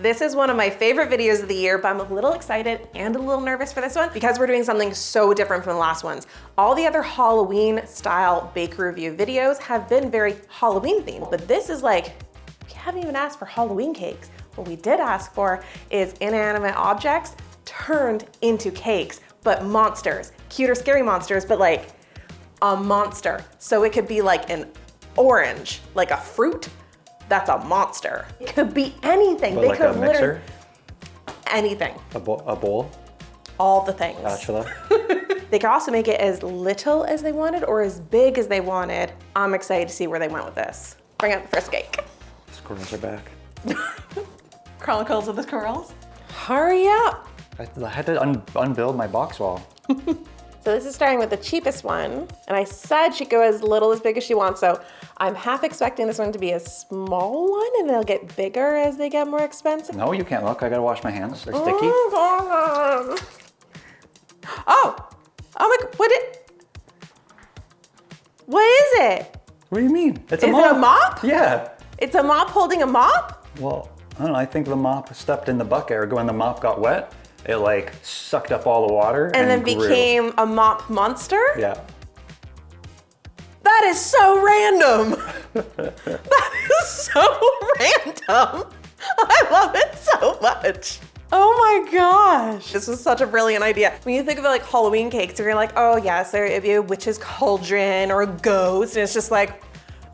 This is one of my favorite videos of the year, but I'm a little excited and a little nervous for this one because we're doing something so different from the last ones. All the other Halloween style bakery review videos have been very Halloween themed, but this is like, we haven't even asked for Halloween cakes. What we did ask for is inanimate objects turned into cakes, but monsters, cute or scary monsters, but like a monster. So it could be like an orange, like a fruit. That's a monster. It could be anything. But they like could a mixer? Anything. A bowl? All the things. Spatula? They could also make it as little as they wanted or as big as they wanted. I'm excited to see where they went with this. Bring out the first cake. Squirrels are back. Chronicles of the Squirrels. Hurry up. I had to unbuild my box wall. So this is starting with the cheapest one, and I said she'd go as little as big as she wants, so I'm half expecting this one to be a small one, and they'll get bigger as they get more expensive. No, you can't look. I gotta wash my hands. They're sticky. Oh, my, what is it? What do you mean? It's Is it a mop? Yeah. It's a mop holding a mop? Well, I don't know. I think the mop stepped in the bucket, or when the mop got wet, it like sucked up all the water And then grew. became a mop monster? Yeah. That is so random. That is so random. I love it so much. Oh my gosh. This was such a brilliant idea. When you think of it like Halloween cakes, you're like, oh yes, there'd be a witch's cauldron or a ghost. And it's just like,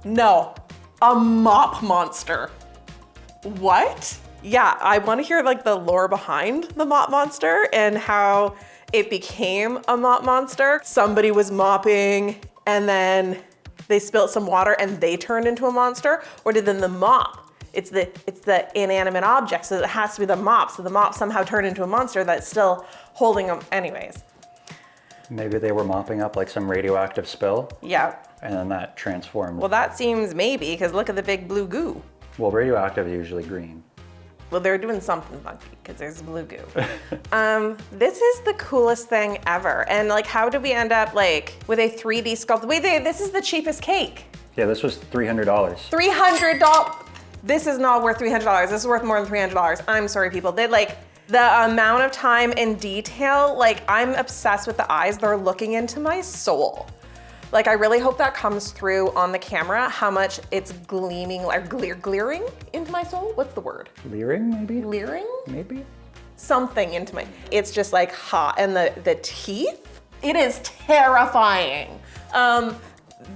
no, a mop monster. What? Yeah, I want to hear like the lore behind the mop monster and how it became a mop monster. Somebody was mopping and then they spilt some water and they turned into a monster, or did then the mop? It's the inanimate object, so it has to be the mop. So the mop somehow turned into a monster that's still holding them. Anyways. Maybe they were mopping up like some radioactive spill. Yeah. And then that transformed. Well, that seems maybe, because look at the big blue goo. Well, radioactive is usually green. Well, they're doing something funky because there's blue goo. This is the coolest thing ever. And like, how did we end up like with a 3D sculpt? Wait, this is the cheapest cake. Yeah, this was $300. $300. This is not worth $300. This is worth more than $300. I'm sorry, people. They like the amount of time and detail. Like, I'm obsessed with the eyes. They're looking into my soul. Like, I really hope that comes through on the camera, how much it's gleaming, like glaring into my soul. What's the word? Leering, maybe? Leering? Maybe? Something into my, it's just like hot. And the teeth, it is terrifying. The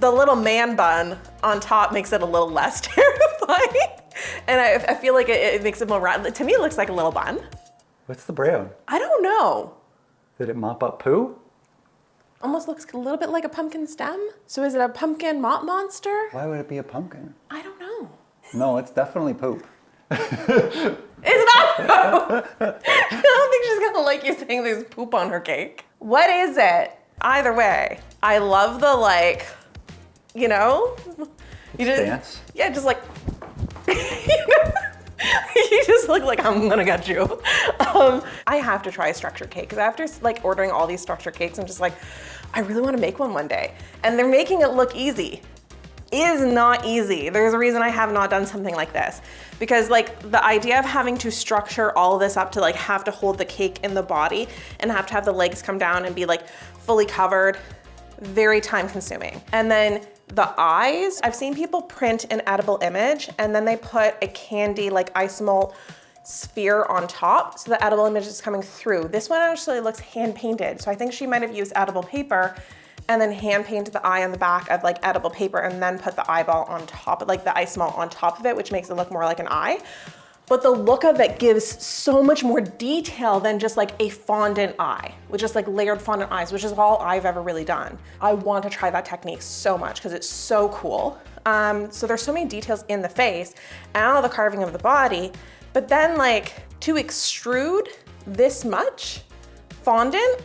little man bun on top makes it a little less terrifying. And I feel like it makes it more round. To me, it looks like a little bun. What's the brown? I don't know. Did it mop up poo? Almost looks a little bit like a pumpkin stem. So is it a pumpkin mop monster? Why would it be a pumpkin? I don't know. No, it's definitely poop. It's not poop. I don't think she's gonna like you saying there's poop on her cake. What is it? Either way, I love the like, you know? You just dance? Yeah, just like, you just look like I'm gonna get you. I have to try a structured cake because after like ordering all these structured cakes, I'm just like, I really want to make one day. And they're making it look easy. It is not easy. There's a reason I have not done something like this, because like the idea of having to structure all of this up to like have to hold the cake in the body and have to have the legs come down and be like fully covered, very time consuming. And then the eyes, I've seen people print an edible image and then they put a candy like ice malt sphere on top, so the edible image is coming through. This one actually looks hand painted, so I think she might have used edible paper and then hand painted the eye on the back of like edible paper and then put the eyeball on top, like the ice malt on top of it, which makes it look more like an eye. But the look of it gives so much more detail than just like a fondant eye, with just like layered fondant eyes, which is all I've ever really done. I want to try that technique so much because it's so cool. So there's so many details in the face and all the carving of the body, but then like to extrude this much fondant,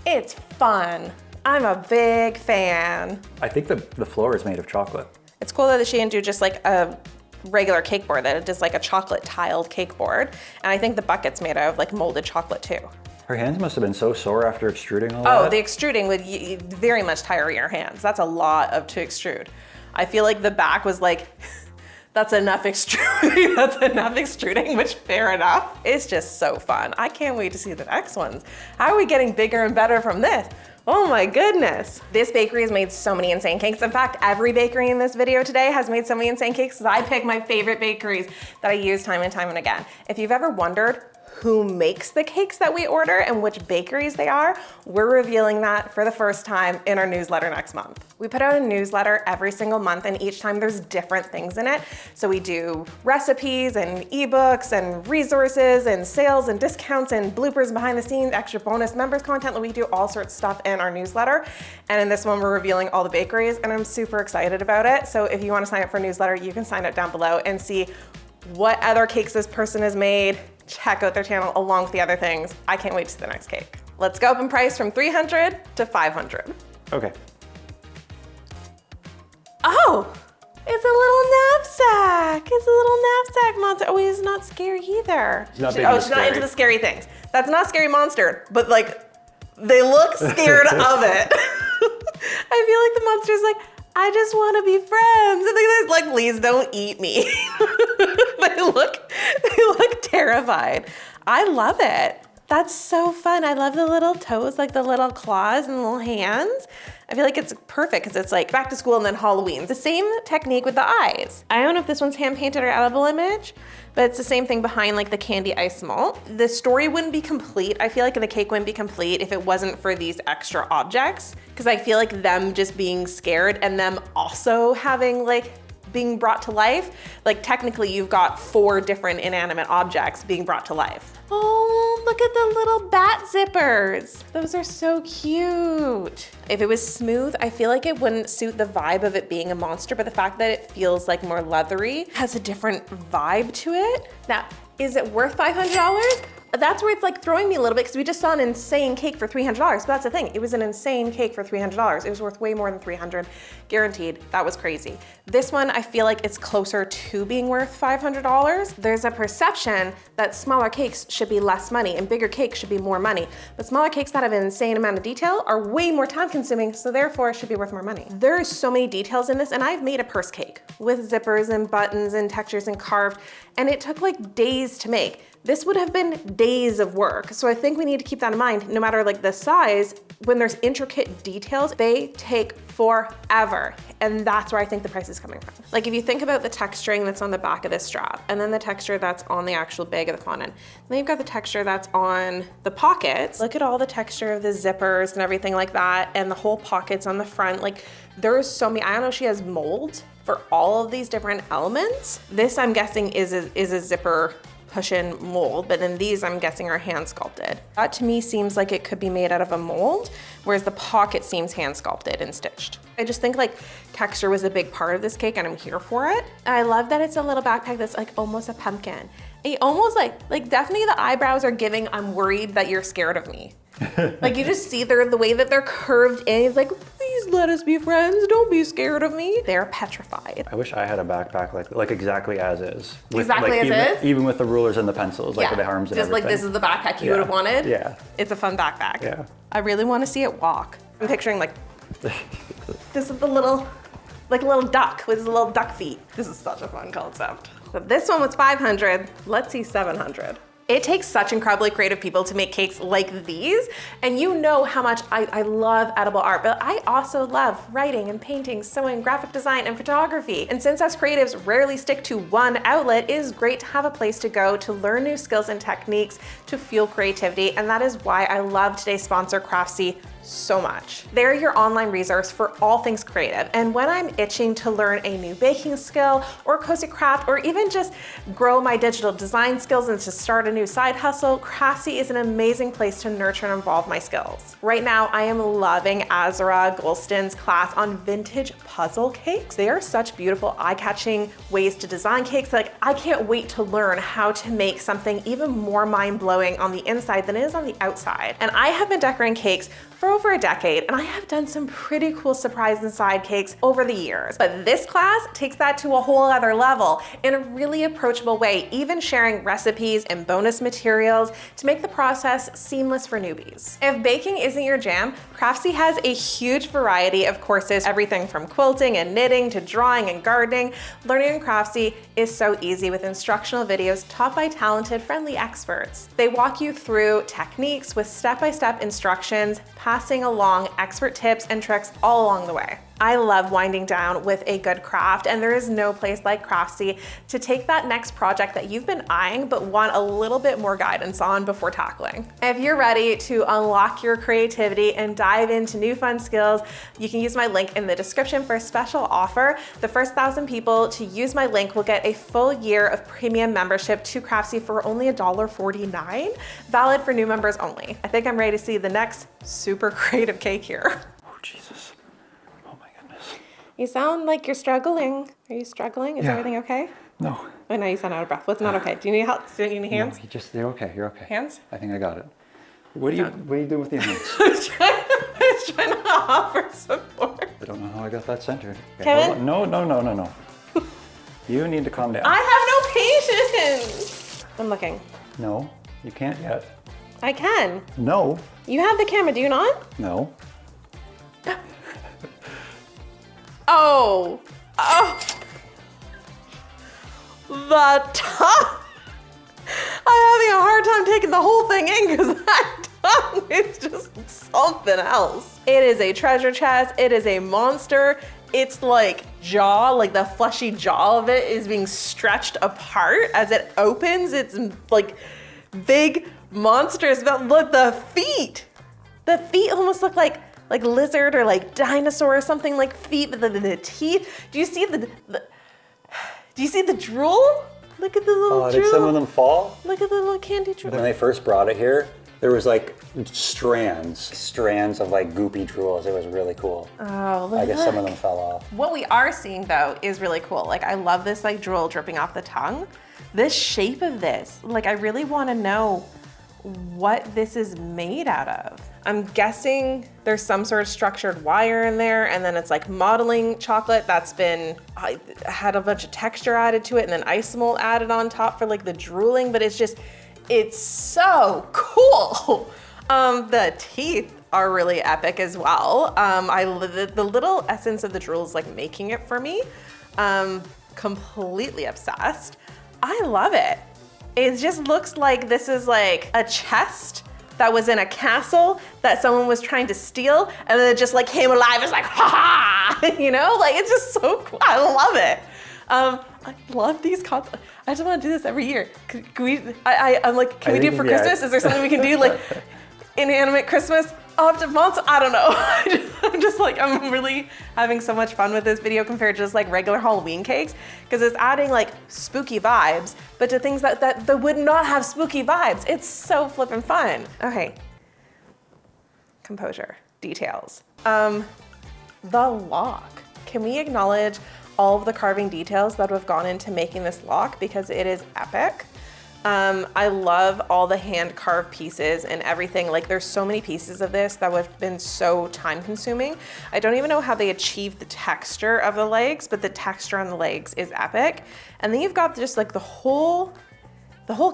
it's fun. I'm a big fan. I think the floor is made of chocolate. It's cool that she didn't do just like a regular cake board, that it does like a chocolate tiled cake board. And I think the bucket's made out of like molded chocolate too. Her hands must have been so sore after extruding all Oh, that. the extruding would very much tire your hands. That's a lot to extrude. I feel like the back was like That's enough extruding. That's enough extruding, which fair enough. It's just so fun. I can't wait to see the next ones. How are we getting bigger and better from this? Oh my goodness. This bakery has made so many insane cakes. In fact, every bakery in this video today has made so many insane cakes because I pick my favorite bakeries that I use time and time and again. If you've ever wondered who makes the cakes that we order and which bakeries they are, we're revealing that for the first time in our newsletter next month. We put out a newsletter every single month, and each time there's different things in it. So we do recipes and ebooks and resources and sales and discounts and bloopers behind the scenes, extra bonus members content. We do all sorts of stuff in our newsletter. And in this one, we're revealing all the bakeries, and I'm super excited about it. So if you want to sign up for a newsletter, you can sign up down below and see what other cakes this person has made. Check out their channel along with the other things. I can't wait to see the next cake. Let's go up in price from 300 to 500. Okay. Oh, it's a little knapsack. It's a little knapsack monster. Oh, he's not scary either. She's not she's not into the scary things. That's not Scary Monster, but like, they look scared of it. I feel like the monster's like, I just want to be friends. And they're like, please don't eat me. they look terrified. I love it. That's so fun. I love the little toes, like the little claws and the little hands. I feel like it's perfect because it's like back to school and then Halloween. The same technique with the eyes. I don't know if this one's hand painted or edible image, but it's the same thing behind like the candy ice malt. The story wouldn't be complete. I feel like the cake wouldn't be complete if it wasn't for these extra objects, because I feel like them just being scared and them also having like being brought to life. Like technically you've got 4 different inanimate objects being brought to life. Oh, look at the little bat zippers. Those are so cute. If it was smooth, I feel like it wouldn't suit the vibe of it being a monster, but the fact that it feels like more leathery has a different vibe to it. Now, is it worth $500? That's where it's like throwing me a little bit, because we just saw an insane cake for $300, but that's the thing. It was an insane cake for $300. It was worth way more than $300, guaranteed. That was crazy. This one, I feel like it's closer to being worth $500. There's a perception that smaller cakes should be less money and bigger cakes should be more money. But smaller cakes that have an insane amount of detail are way more time consuming, so therefore should be worth more money. There are so many details in this, and I've made a purse cake with zippers and buttons and textures and carved, and it took like days to make. This would have been days of work. So I think we need to keep that in mind. No matter like the size, when there's intricate details, they take forever. And that's where I think the price is coming from. Like if you think about the texturing that's on the back of this strap, and then the texture that's on the actual bag of the fondant, then you've got the texture that's on the pockets. Look at all the texture of the zippers and everything like that, and the whole pockets on the front. Like there's so many, I don't know, she has mold for all of these different elements. This, I'm guessing, is a zipper push-in mold, but then these, I'm guessing, are hand sculpted. That to me seems like it could be made out of a mold, whereas the pocket seems hand sculpted and stitched. I just think like texture was a big part of this cake, and I'm here for it. I love that it's a little backpack that's like almost a pumpkin. And you almost like definitely the eyebrows are giving, I'm worried that you're scared of me. Like you just see the way that they're curved in. He's like, please let us be friends. Don't be scared of me. They're petrified. I wish I had a backpack like exactly as is. With, exactly like, as is? Even with the rulers and the pencils, like with the arms and just everything. Like this is the backpack you would have wanted? Yeah. It's a fun backpack. Yeah. I really want to see it walk. I'm picturing like, this is the little, like a little duck with his little duck feet. This is such a fun concept. But this one was 500. Let's see 700. It takes such incredibly creative people to make cakes like these, and you know how much I love edible art, but I also love writing and painting, sewing, graphic design, and photography. And since us creatives rarely stick to one outlet, it is great to have a place to go to learn new skills and techniques to fuel creativity, and that is why I love today's sponsor, Craftsy, so much. They're your online resource for all things creative. And when I'm itching to learn a new baking skill or cozy craft, or even just grow my digital design skills and to start a new side hustle, Craftsy is an amazing place to nurture and evolve my skills. Right now, I am loving Azra Golston's class on vintage puzzle cakes. They are such beautiful, eye-catching ways to design cakes. Like, I can't wait to learn how to make something even more mind-blowing on the inside than it is on the outside. And I have been decorating cakes for for over a decade, and I have done some pretty cool surprise inside cakes over the years. But this class takes that to a whole other level in a really approachable way, even sharing recipes and bonus materials to make the process seamless for newbies. If baking isn't your jam, Craftsy has a huge variety of courses, everything from quilting and knitting to drawing and gardening. Learning in Craftsy is so easy with instructional videos taught by talented, friendly experts. They walk you through techniques with step-by-step instructions, passing along expert tips and tricks all along the way. I love winding down with a good craft, and there is no place like Craftsy to take that next project that you've been eyeing but want a little bit more guidance on before tackling. If you're ready to unlock your creativity and dive into new fun skills, you can use my link in the description for a special offer. The first 1,000 people to use my link will get a full year of premium membership to Craftsy for only $1.49, valid for new members only. I think I'm ready to see the next super creative cake here. Oh, Jesus. Oh my goodness. You sound like you're struggling. Are you struggling? Is everything okay? No. Oh, no, you sound out of breath. What's not okay? Do you need help? Do you need hands? No, you're okay, you're okay. Hands? I think I got it. What are you doing with your hands? I was trying to offer support. I don't know how I got that centered. Okay, Kevin? hold on. No. You need to calm down. I have no patience. I'm looking. No, you can't yet. I can. No. You have the camera, do you not? No. Oh. The tongue. I'm having a hard time taking the whole thing in because that tongue is just something else. It is a treasure chest. It is a monster. It's like jaw, like the fleshy jaw of it is being stretched apart as it opens. It's like big monsters. But look, the feet. The feet almost look like lizard or like dinosaur or something, like feet, but the teeth. Do you see the drool? Look at the little drool. Did some of them fall? Look at the little candy drool. When they first brought it here, there was like strands of like goopy drools. It was really cool. Oh, look. I guess some of them fell off. What we are seeing though is really cool. Like I love this like drool dripping off the tongue. This shape of this, like I really want to know what this is made out of. I'm guessing there's some sort of structured wire in there, and then it's like modeling chocolate that's been had a bunch of texture added to it, and then ice mold added on top for like the drooling, but it's so cool. The teeth are really epic as well. The little essence of the drool is like making it for me. Completely obsessed. I love it. It just looks like this is like a chest that was in a castle that someone was trying to steal, and then it just like came alive. It's like, ha ha, you know? Like it's just so cool. I love it. I love these concepts. I just want to do this every year. Can we do it for Christmas? Is there something we can do like inanimate Christmas? Up to months? I don't know. I'm really having so much fun with this video compared to just like regular Halloween cakes, because it's adding like spooky vibes, but to things that would not have spooky vibes. It's so flippin' fun. Okay. Composure. Details. The lock. Can we acknowledge all of the carving details that have gone into making this lock, because it is epic. I love all the hand carved pieces and everything. Like there's so many pieces of this that would have been so time consuming. I don't even know how they achieved the texture of the legs, but the texture on the legs is epic. And then you've got just like the whole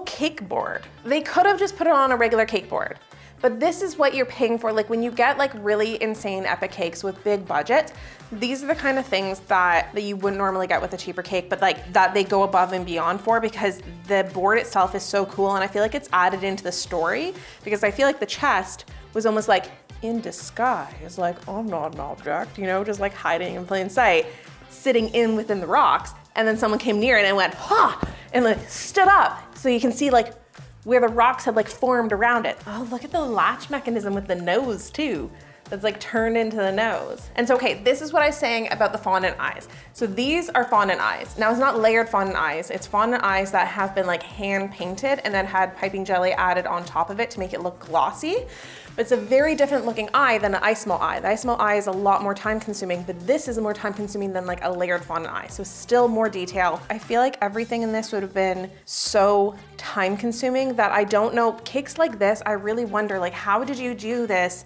cake board. They could have just put it on a regular cake board, but this is what you're paying for. Like when you get like really insane epic cakes with big budget, these are the kind of things that you wouldn't normally get with a cheaper cake, but like that they go above and beyond for, because the board itself is so cool. And I feel like it's added into the story, because I feel like the chest was almost like in disguise, like I'm not an object, you know, just like hiding in plain sight, sitting in within the rocks. And then someone came near it and went, ha, and like stood up. So you can see like where the rocks had like formed around it. Oh, look at the latch mechanism with the nose too. That's like turned into the nose. And so, okay, this is what I was saying about the fondant eyes. So these are fondant eyes. Now it's not layered fondant eyes. It's fondant eyes that have been like hand painted and then had piping jelly added on top of it to make it look glossy. But it's a very different looking eye than an ice melt eye. The ice melt eye is a lot more time consuming, but this is more time consuming than like a layered fondant eye. So still more detail. I feel like everything in this would have been so time consuming that I don't know, cakes like this, I really wonder like, how did you do this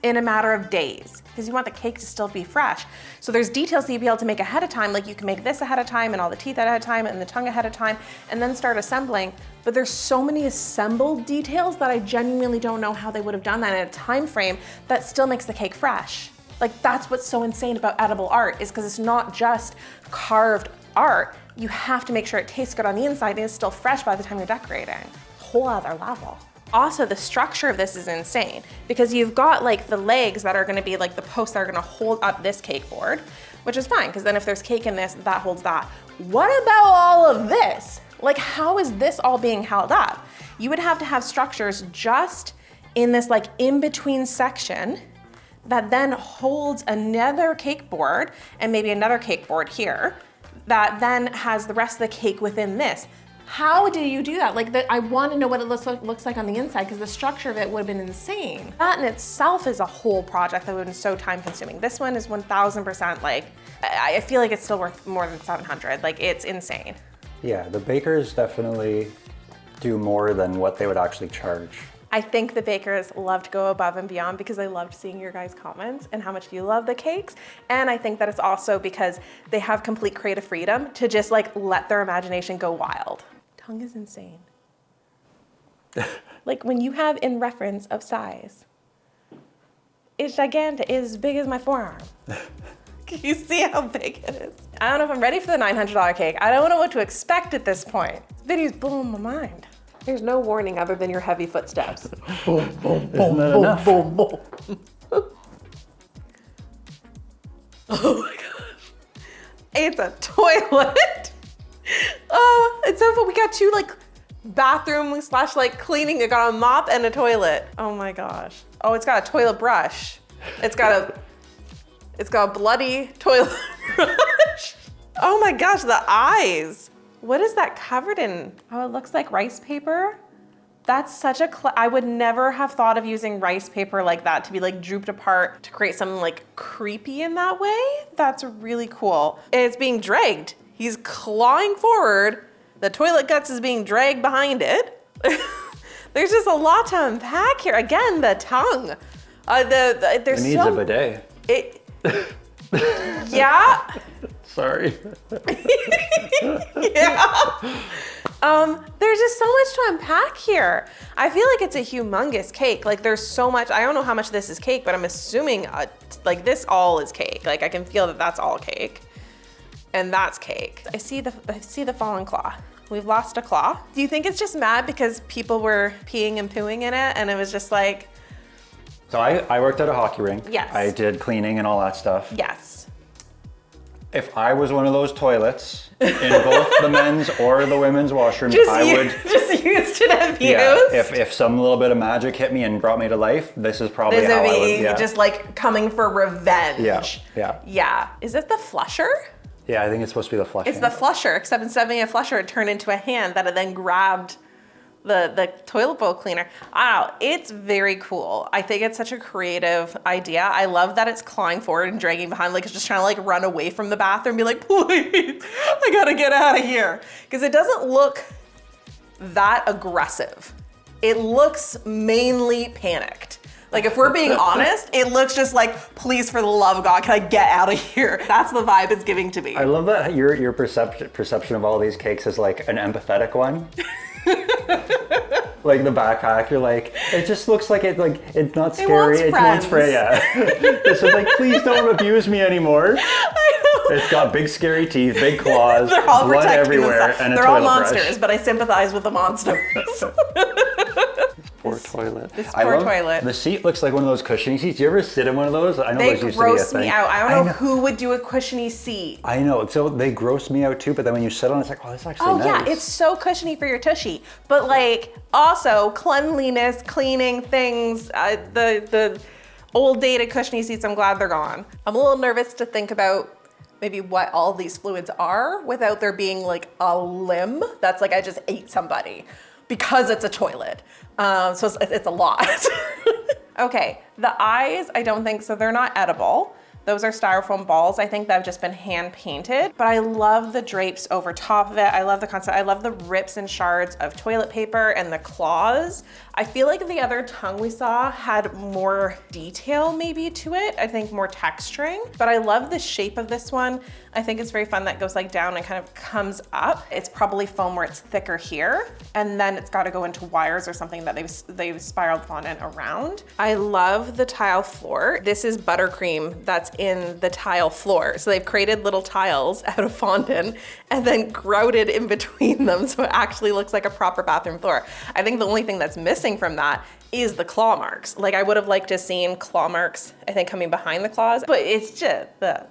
in a matter of days because you want the cake to still be fresh. So there's details that you'll be able to make ahead of time, like you can make this ahead of time and all the teeth ahead of time and the tongue ahead of time and then start assembling. But there's so many assembled details that I genuinely don't know how they would have done that in a time frame that still makes the cake fresh. Like that's what's so insane about edible art is because it's not just carved art. You have to make sure it tastes good on the inside and is still fresh by the time you're decorating. Whole other level. Also, the structure of this is insane because you've got like the legs that are gonna be like the posts that are gonna hold up this cake board, which is fine because then if there's cake in this, that holds that. What about all of this? Like how is this all being held up? You would have to have structures just in this like in-between section that then holds another cake board and maybe another cake board here that then has the rest of the cake within this. How do you do that? Like, I want to know what it looks like on the inside because the structure of it would have been insane. That in itself is a whole project that would have been so time consuming. This one is 1000% like, I feel like it's still worth more than 700. Like, it's insane. Yeah, the bakers definitely do more than what they would actually charge. I think the bakers love to go above and beyond because I loved seeing your guys' comments and how much you love the cakes. And I think that it's also because they have complete creative freedom to just like let their imagination go wild. Tongue is insane. Like when you have in reference of size, it's gigantic, it's as big as my forearm. Can you see how big it is? I don't know if I'm ready for the $900 cake. I don't know what to expect at this point. This video's blowing my mind. There's no warning other than your heavy footsteps. Boom, boom, boom, boom, boom, boom. Oh my gosh. It's a toilet. Oh, it's so fun. We got two like bathroom slash like cleaning. It got a mop and a toilet. Oh my gosh. Oh, it's got a toilet brush. It's got a bloody toilet brush. Oh my gosh, the eyes. What is that covered in? Oh, it looks like rice paper. That's such a, I would never have thought of using rice paper like that to be like drooped apart to create something like creepy in that way. That's really cool. It's being dragged. He's clawing forward. The toilet guts is being dragged behind it. There's just a lot to unpack here. Again, the tongue. There's it needs a bidet. Yeah. Sorry. Yeah. There's just so much to unpack here. I feel like it's a humongous cake. Like there's so much, I don't know how much this is cake, but I'm assuming like this all is cake. Like I can feel that that's all cake. And that's cake. I see the fallen claw. We've lost a claw. Do you think it's just mad because people were peeing and pooing in it and it was just like? So I worked at a hockey rink. Yes. I did cleaning and all that stuff. Yes. If I was one of those toilets in both the men's or the women's washrooms, just used to have used. Yeah, if some little bit of magic hit me and brought me to life, this is probably how I would. Yeah. Just like coming for revenge. Yeah. Is it the flusher? Yeah, I think it's supposed to be the flusher. It's the flusher, except instead of being a flusher, it turned into a hand that it then grabbed the toilet bowl cleaner. Wow, it's very cool. I think it's such a creative idea. I love that it's clawing forward and dragging behind, like it's just trying to like run away from the bathroom and be like, please, I gotta get out of here. Because it doesn't look that aggressive. It looks mainly panicked. Like if we're being honest, it looks just like, please, for the love of God, can I get out of here? That's the vibe it's giving to me. I love that your perception of all these cakes is like an empathetic one. Like the backpack, you're like, it just looks like it's not scary. It wants friends. Yeah. This is like, please don't abuse me anymore. It's got big scary teeth, big claws, They're all blood everywhere, and a They're toilet all monsters, brush. but I sympathize with the monsters. Poor toilet. This poor toilet. The seat looks like one of those cushiony seats. Do you ever sit in one of those? I know They those used gross to be a me thing. out. I don't know who would do a cushiony seat. I know. So they gross me out too, but then when you sit on it, it's like, oh, that's actually nice. Oh yeah, it's so cushiony for your tushy. But like also cleanliness, cleaning things, the old dated cushiony seats, I'm glad they're gone. I'm a little nervous to think about maybe what all these fluids are without there being like a limb that's like I just ate somebody because it's a toilet. So it's a lot. Okay, the eyes, I don't think so. They're not edible. Those are styrofoam balls. I think that have just been hand painted, but I love the drapes over top of it. I love the concept. I love the rips and shards of toilet paper and the claws. I feel like the other tongue we saw had more detail maybe to it. I think more texturing, but I love the shape of this one. I think it's very fun that goes like down and kind of comes up. It's probably foam where it's thicker here, and then it's got to go into wires or something that they've spiraled fondant around. I love the tile floor. This is buttercream that's in the tile floor. So they've created little tiles out of fondant and then grouted in between them so it actually looks like a proper bathroom floor. I think the only thing that's missing from that is the claw marks. Like I would have liked to seen claw marks, I think, coming behind the claws, but it's just the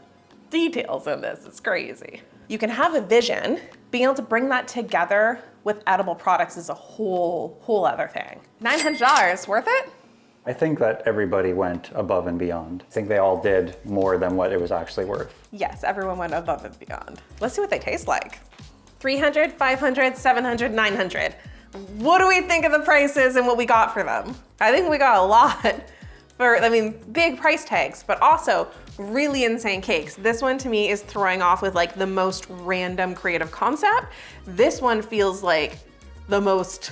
details in this, it's crazy. You can have a vision, being able to bring that together with edible products is a whole other thing. $900, worth it? I think that everybody went above and beyond. I think they all did more than what it was actually worth. Yes, everyone went above and beyond. Let's see what they taste like. 300, 500, 700, 900. What do we think of the prices and what we got for them? I think we got a lot for, I mean, big price tags, but also really insane cakes. This one to me is throwing off with like the most random creative concept. This one feels like the most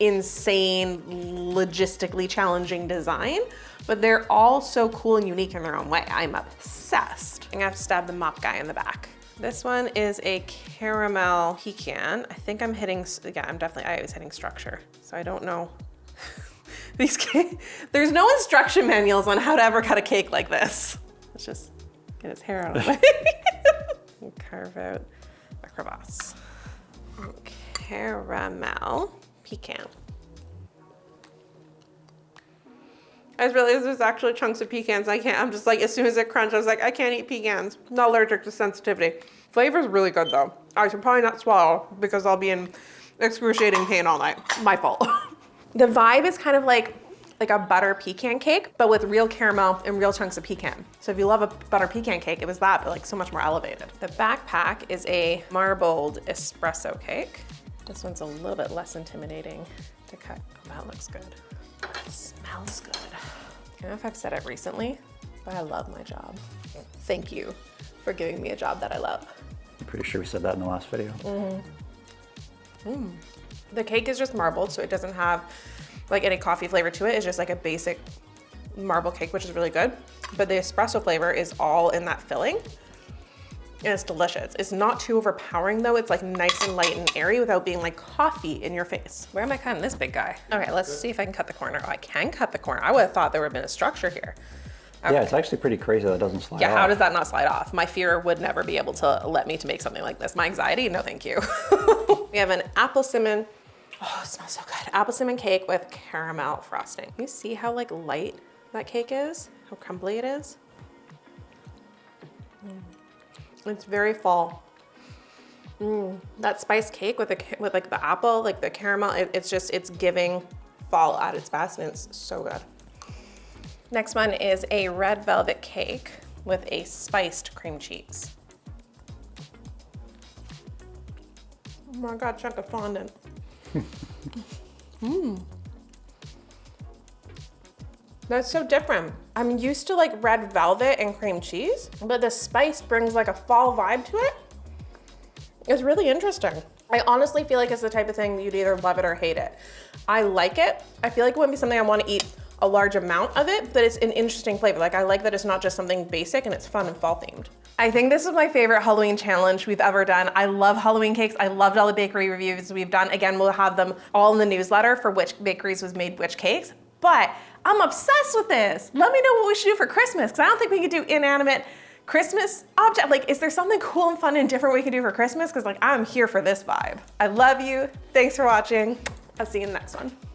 insane, logistically challenging design, but they're all so cool and unique in their own way. I'm obsessed. I'm gonna have to stab the mop guy in the back. This one is a caramel pecan. I think I'm hitting, yeah, I was hitting structure. So I don't know. There's no instruction manuals on how to ever cut a cake like this. Let's just get his hair out of the way. Carve out a crevasse. Caramel pecan. I just realized there's actually chunks of pecans. I'm just like, as soon as it crunched, I was like, I can't eat pecans. I'm not allergic to sensitivity. Flavor's really good though. I should probably not swallow because I'll be in excruciating pain all night. My fault. The vibe is kind of like a butter pecan cake, but with real caramel and real chunks of pecan. So if you love a butter pecan cake, it was that, but like so much more elevated. The backpack is a marbled espresso cake. This one's a little bit less intimidating to cut. Oh, that looks good. It smells good. I don't know if I've said it recently, but I love my job. Thank you for giving me a job that I love. I'm pretty sure we said that in the last video. The cake is just marbled, so it doesn't have like any coffee flavor to it. It's just like a basic marble cake, which is really good. But the espresso flavor is all in that filling. And it's delicious. It's not too overpowering though. It's like nice and light and airy without being like coffee in your face. Where am I cutting this big guy? Okay, let's see if I can cut the corner. Oh, I can cut the corner. I would have thought there would have been a structure here. Okay. Yeah, it's actually pretty crazy that it doesn't slide off. Yeah, how does that not slide off? My fear would never be able to let me to make something like this. My anxiety, no thank you. We have an apple cinnamon, oh, it smells so good. Apple cinnamon cake with caramel frosting. You see how like light that cake is? How crumbly it is? It's very fall. That spiced cake with like the apple, like the caramel, it's giving fall at its best and it's so good. Next one is a red velvet cake with a spiced cream cheese. Oh my God, chunk of fondant. That's so different. I'm used to like red velvet and cream cheese, but the spice brings like a fall vibe to it. It's really interesting. I honestly feel like it's the type of thing you'd either love it or hate it. I like it. I feel like it wouldn't be something I want to eat a large amount of it, but it's an interesting flavor. Like I like that it's not just something basic and it's fun and fall themed. I think this is my favorite Halloween challenge we've ever done. I love Halloween cakes. I loved all the bakery reviews we've done. Again, we'll have them all in the newsletter for which bakeries was made which cakes, but I'm obsessed with this. Let me know what we should do for Christmas, because I don't think we could do inanimate Christmas object. Like, is there something cool and fun and different we can do for Christmas? Because like, I'm here for this vibe. I love you. Thanks for watching. I'll see you in the next one.